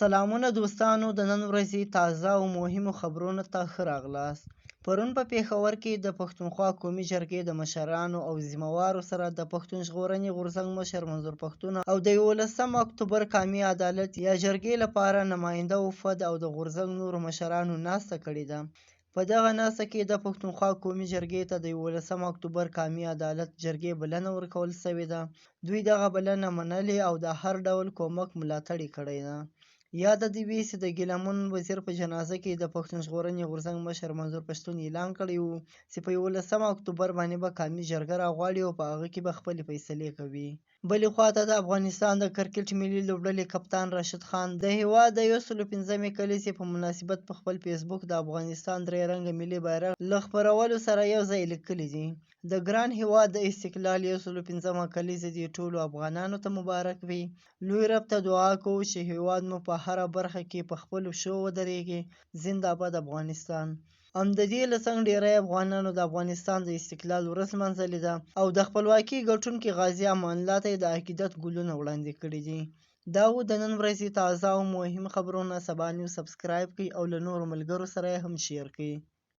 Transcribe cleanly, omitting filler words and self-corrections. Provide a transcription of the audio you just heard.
سلامونه دوستانو، د نن ورځې تازه او مهمو خبرونو ته ښه راغلاست. پرون په پېښور کې د پښتونخوا قومي جرګې د مشرانو او ذمهوارو سره د پښتون ژغورنې غورځنګ مشر منظور پښتون او د 11 اکتوبر قامي عدالت یا جرګې لپاره نماینده وفد او د غورځنګ نورو مشرانو ناسته کړې ده. په دغه ناسته کې د پښتونخوا قومي جرګې ته د 11 اکتوبر قامي عدالت جرګې بلنه ورکول شوې ده. دوی دغه بلنه منلې او د هر ډول کومک ملاتړ یې کړی ده. یاده دې وي چې د ګیلمن وزیر په جنازه کې د پښتون ژغورنې غورځنګ مشر منظور پښتون اعلان کړی و چې په 11 اکتوبر باندې به قامي جرګه راغواړي او په هغه کې به خپلې فیصلې کوي. بلې خواته د افغانستان د کرکټ ملي لوبډلې کپتان راشد خان د هېواد د 115مې کلیزې په مناسبت په خپل فیسبوک د افغانستان درې رنګه ملي بیرغ له خپرولو سره یو ځای لیکلي دي: د ګران هېواد د استقلال 115مه کلیزه دې ټولو افغانانو ته مبارک وي. لوی رب ته دعا کوو چې هېواد مو په هره برخه کې په خپلو پښو ودرېږي. زنده باد افغانستان. د دې له څنګ ډیری افغانانو د افغانستان د استقلال ورځ لمانځلې ده او د خپلواکۍ ګټونکي غازي امان الله ته یې د عقیدت ګلونه وړاندې کړي دي. دا و د نن ورځې تازه او مهم خبرونه. سبا نیوز سبسکرایب کړئ او له نورو ملګرو سره یې هم شیر کړئ.